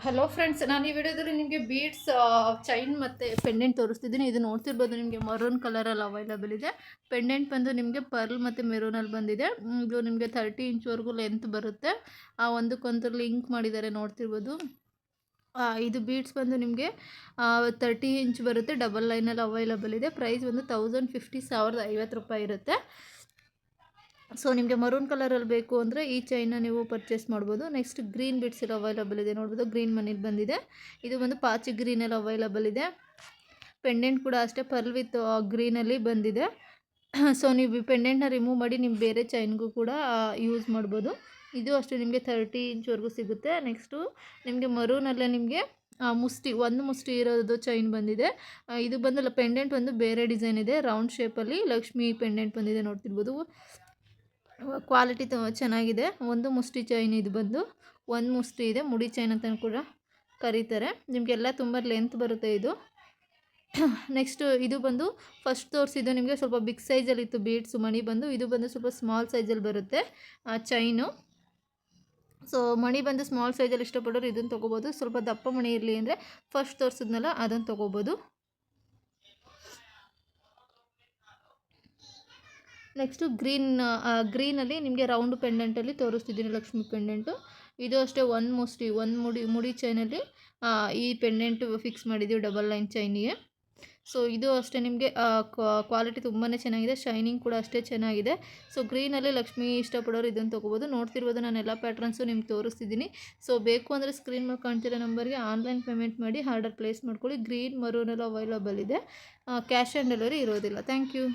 Hello friends, ನಾನು ಈ ವಿಡಿಯೋದಲ್ಲಿ ನಿಮಗೆ ಬೀಡ್ಸ್ ಚೈನ್ ಮತ್ತು ಪೆಂಡೆಂಟ್ ತೋರಿಸ್ತಿದ್ದೀನಿ. ಇದು ನೋಡ್ತಿರ್ಬೋದು, ನಿಮಗೆ ಮರೂನ್ ಕಲರಲ್ಲಿ ಅವೈಲಬಲ್ ಇದೆ. ಪೆಂಡೆಂಟ್ ಬಂದು ನಿಮಗೆ ಪರ್ಲ್ ಮತ್ತು ಮೆರೂನಲ್ಲಿ ಬಂದಿದೆ. ಇದು ನಿಮಗೆ 30 ಇಂಚ್ವರೆಗೂ ಲೆಂತ್ ಬರುತ್ತೆ. ಒಂದಕ್ಕೊಂದು ಲಿಂಕ್ ಮಾಡಿದ್ದಾರೆ, ನೋಡ್ತಿರ್ಬೋದು. ಇದು ಬೀಡ್ಸ್ ಬಂದು ನಿಮಗೆ 30 ಇಂಚ್ ಬರುತ್ತೆ. ಡಬಲ್ ಲೈನಲ್ಲಿ ಅವೈಲಬಲ್ ಇದೆ. ಪ್ರೈಸ್ ಬಂದು 1050 1050 ರೂಪಾಯಿ ಇರುತ್ತೆ. ಸೊ ನಿಮಗೆ ಮರೂನ್ ಕಲರಲ್ಲಿ ಬೇಕು ಅಂದರೆ ಈ ಚೈನ್ನ ನೀವು ಪರ್ಚೇಸ್ ಮಾಡ್ಬೋದು. ನೆಕ್ಸ್ಟ್ ಗ್ರೀನ್ ಬೀಡ್ಸ್ ಎಲ್ಲ ಅವೈಲಬಲ್ ಇದೆ, ನೋಡ್ಬೋದು. ಗ್ರೀನ್ ಮನೇಲಿ ಬಂದಿದೆ. ಇದು ಬಂದು ಪಾಚಿ ಗ್ರೀನಲ್ಲಿ ಅವೈಲಬಲ್ ಇದೆ. ಪೆಂಡೆಂಟ್ ಕೂಡ ಅಷ್ಟೇ ಪರ್ಲ್ ವಿತ್ ಗ್ರೀನಲ್ಲಿ ಬಂದಿದೆ. ಸೊ ನೀವು ಪೆಂಡೆಂಟ್ನ ರಿಮೂವ್ ಮಾಡಿ ನೀವು ಬೇರೆ ಚೈನ್ಗೂ ಕೂಡ ಯೂಸ್ ಮಾಡ್ಬೋದು. ಇದು ಅಷ್ಟೇ ನಿಮಗೆ 30 ಇಂಚ್ವರೆಗೂ ಸಿಗುತ್ತೆ. ನೆಕ್ಸ್ಟು ನಿಮಗೆ ಮರೂನಲ್ಲೇ ನಿಮಗೆ ಒಂದು ಮುಷ್ಟಿ ಇರೋದು ಚೈನ್ ಬಂದಿದೆ. ಇದು ಬಂದು ಪೆಂಡೆಂಟ್ ಒಂದು ಬೇರೆ ಡಿಸೈನ್ ಇದೆ, ರೌಂಡ್ ಶೇಪಲ್ಲಿ ಲಕ್ಷ್ಮಿ ಪೆಂಡೆಂಟ್ ಬಂದಿದೆ, ನೋಡ್ತಿರ್ಬೋದು. ಕ್ವಾಲಿಟಿ ಚೆನ್ನಾಗಿದೆ. ಒಂದು ಮುಷ್ಟಿ ಚೈನ್ ಇದು ಬಂದು ಒಂದು ಮುಷ್ಟಿ ಇದೆ, ಮುಡಿ ಚೈನ್ ಅಂತ ಕೂಡ ಕರೀತಾರೆ. ನಿಮಗೆಲ್ಲ ತುಂಬ ಲೆಂತ್ ಬರುತ್ತೆ ಇದು. ನೆಕ್ಸ್ಟು ಇದು ಬಂದು ಫಸ್ಟ್ ತೋರಿಸಿದ್ದು ನಿಮಗೆ ಸ್ವಲ್ಪ ಬಿಗ್ ಸೈಜಲ್ಲಿತ್ತು ಬೀಡ್ಸು. ಮಣಿ ಬಂದು ಇದು ಬಂದು ಸ್ವಲ್ಪ ಸ್ಮಾಲ್ ಸೈಜಲ್ಲಿ ಬರುತ್ತೆ ಚೈನು. ಸೊ ಮಣಿ ಬಂದು ಸ್ಮಾಲ್ ಸೈಜಲ್ಲಿ ಇಷ್ಟಪಡೋರು ಇದನ್ನು ತೊಗೋಬೋದು. ಸ್ವಲ್ಪ ದಪ್ಪ ಮಣಿ ಇರಲಿ ಅಂದರೆ ಫಸ್ಟ್ ತೋರಿಸಿದ್ನಲ್ಲ ಅದನ್ನು ತೊಗೋಬೋದು. ನೆಕ್ಸ್ಟು ಗ್ರೀನಲ್ಲಿ ನಿಮಗೆ ರೌಂಡ್ ಪೆಂಡೆಂಟಲ್ಲಿ ತೋರಿಸ್ತಿದ್ದೀನಿ, ಲಕ್ಷ್ಮಿ ಪೆಂಡೆಂಟು. ಇದು ಅಷ್ಟೇ ಒಂದು ಮುಡಿ ಚೈನಲ್ಲಿ ಈ ಪೆಂಡೆಂಟು ಫಿಕ್ಸ್ ಮಾಡಿದ್ದೀವಿ, ಡಬಲ್ ಲೈನ್ ಚೈನಿಗೆ. ಸೊ ಇದು ಅಷ್ಟೇ ನಿಮಗೆ ಕ್ವಾಲಿಟಿ ತುಂಬಾ ಚೆನ್ನಾಗಿದೆ. ಶೈನಿಂಗ್ ಕೂಡ ಅಷ್ಟೇ ಚೆನ್ನಾಗಿದೆ. ಸೊ ಗ್ರೀನಲ್ಲಿ ಲಕ್ಷ್ಮಿ ಇಷ್ಟಪಡೋರು ಇದನ್ನು ತೊಗೋಬೋದು. ನೋಡ್ತಿರ್ಬೋದು, ನಾನು ಎಲ್ಲ ಪ್ಯಾಟ್ರನ್ಸು ನಿಮ್ಗೆ ತೋರಿಸ್ತಿದ್ದೀನಿ. ಸೊ ಬೇಕು ಅಂದರೆ ಸ್ಕ್ರೀನ್ ಮೇಲೆ ಕಾಣ್ತಿರೋ ನಂಬರ್ಗೆ ಆನ್ಲೈನ್ ಪೇಮೆಂಟ್ ಮಾಡಿ ಆರ್ಡರ್ ಪ್ಲೇಸ್ ಮಾಡ್ಕೊಳ್ಳಿ. ಗ್ರೀನ್ ಮರೂನೆಲ್ಲ ಅವೈಲಬಲ್ ಇದೆ. ಕ್ಯಾಶ್ ಆನ್ ಡೆಲಿವರಿ ಇರೋದಿಲ್ಲ. Thank you.